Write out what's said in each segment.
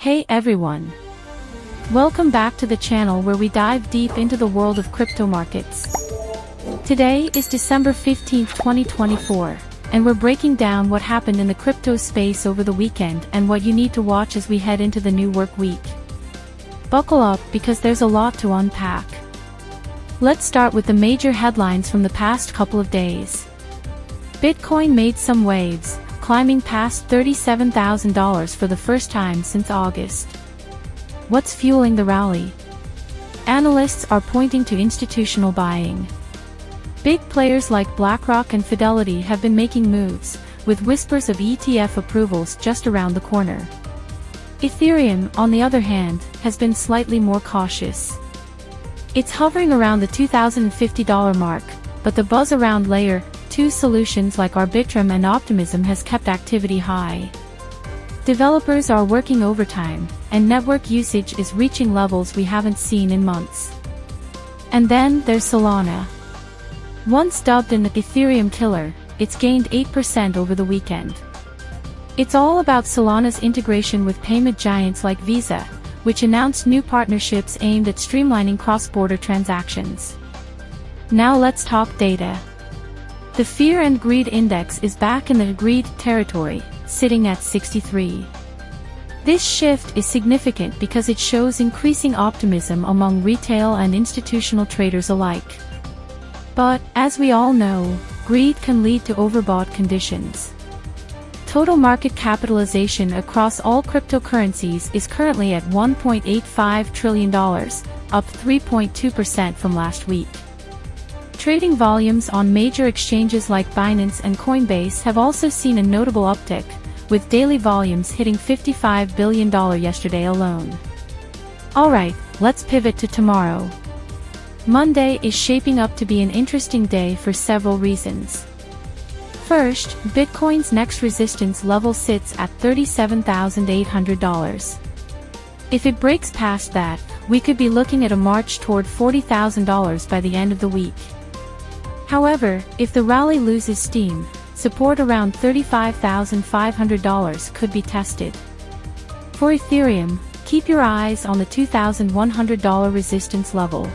Hey everyone! Welcome back to the channel where we dive deep into the world of crypto markets. Today is December 15, 2024, and we're breaking down what happened in the crypto space over the weekend and what you need to watch as we head into the new work week. Buckle up because there's a lot to unpack. Let's start with the major headlines from the past couple of days. Bitcoin made some waves, climbing past $37,000 for the first time since August. What's fueling the rally? Analysts are pointing to institutional buying. Big players like BlackRock and Fidelity have been making moves, with whispers of ETF approvals just around the corner. Ethereum, on the other hand, has been slightly more cautious. It's hovering around the $2,050 mark, but the buzz around Layer 2 solutions like Arbitrum and Optimism has kept activity high. Developers are working overtime, and network usage is reaching levels we haven't seen in months. And then there's Solana. Once dubbed an Ethereum killer, it's gained 8% over the weekend. It's all about Solana's integration with payment giants like Visa, which announced new partnerships aimed at streamlining cross-border transactions. Now let's talk data. The Fear and Greed Index is back in the greed territory, sitting at 63. This shift is significant because it shows increasing optimism among retail and institutional traders alike. But, as we all know, greed can lead to overbought conditions. Total market capitalization across all cryptocurrencies is currently at $1.85 trillion, up 3.2% from last week. Trading volumes on major exchanges like Binance and Coinbase have also seen a notable uptick, with daily volumes hitting $55 billion yesterday alone. Alright, let's pivot to tomorrow. Monday is shaping up to be an interesting day for several reasons. First, Bitcoin's next resistance level sits at $37,800. If it breaks past that, we could be looking at a march toward $40,000 by the end of the week. However, if the rally loses steam, support around $35,500 could be tested. For Ethereum, keep your eyes on the $2,100 resistance level.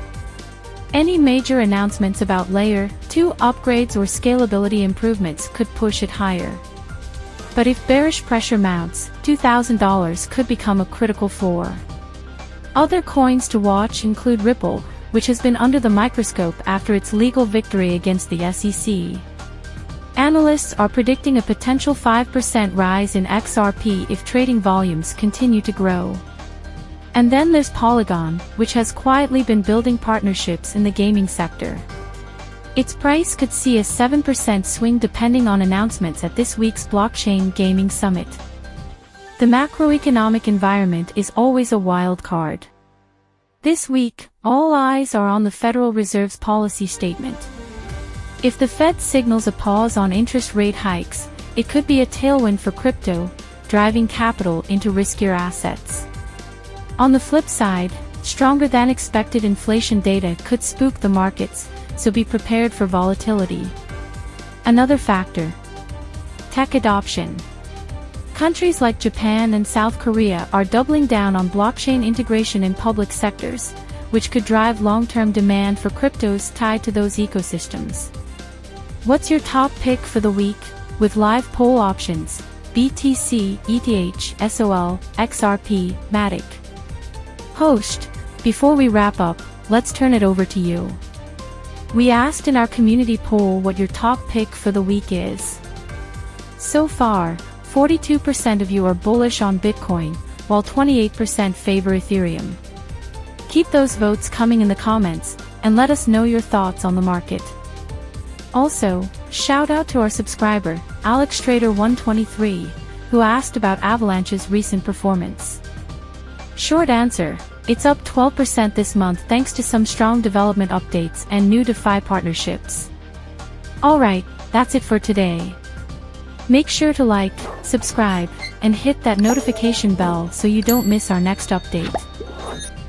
Any major announcements about Layer 2 upgrades or scalability improvements could push it higher. But if bearish pressure mounts, $2,000 could become a critical floor. Other coins to watch include Ripple, which has been under the microscope after its legal victory against the SEC. Analysts are predicting a potential 5% rise in XRP if trading volumes continue to grow. And then there's Polygon, which has quietly been building partnerships in the gaming sector. Its price could see a 7% swing depending on announcements at this week's Blockchain Gaming Summit. The macroeconomic environment is always a wild card. This week, all eyes are on the Federal Reserve's policy statement. If the Fed signals a pause on interest rate hikes, it could be a tailwind for crypto, driving capital into riskier assets. On the flip side, stronger than expected inflation data could spook the markets, so be prepared for volatility. Another factor: tech adoption. Countries like Japan and South Korea are doubling down on blockchain integration in public sectors, which could drive long-term demand for cryptos tied to those ecosystems. What's your top pick for the week? With live poll options: BTC, ETH, SOL, XRP, MATIC. Host, before we wrap up, let's turn it over to you. We asked in our community poll what your top pick for the week is. So far, 42% of you are bullish on Bitcoin, while 28% favor Ethereum. Keep those votes coming in the comments, and let us know your thoughts on the market. Also, shout out to our subscriber, AlexTrader123, who asked about Avalanche's recent performance. Short answer: it's up 12% this month thanks to some strong development updates and new DeFi partnerships. Alright, that's it for today. Make sure to like, subscribe, and hit that notification bell so you don't miss our next update.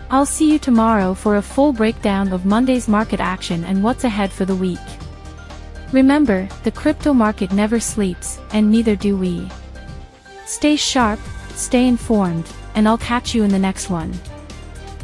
I'll see you tomorrow for a full breakdown of Monday's market action and what's ahead for the week. Remember, the crypto market never sleeps, and neither do we. Stay sharp, stay informed, and I'll catch you in the next one.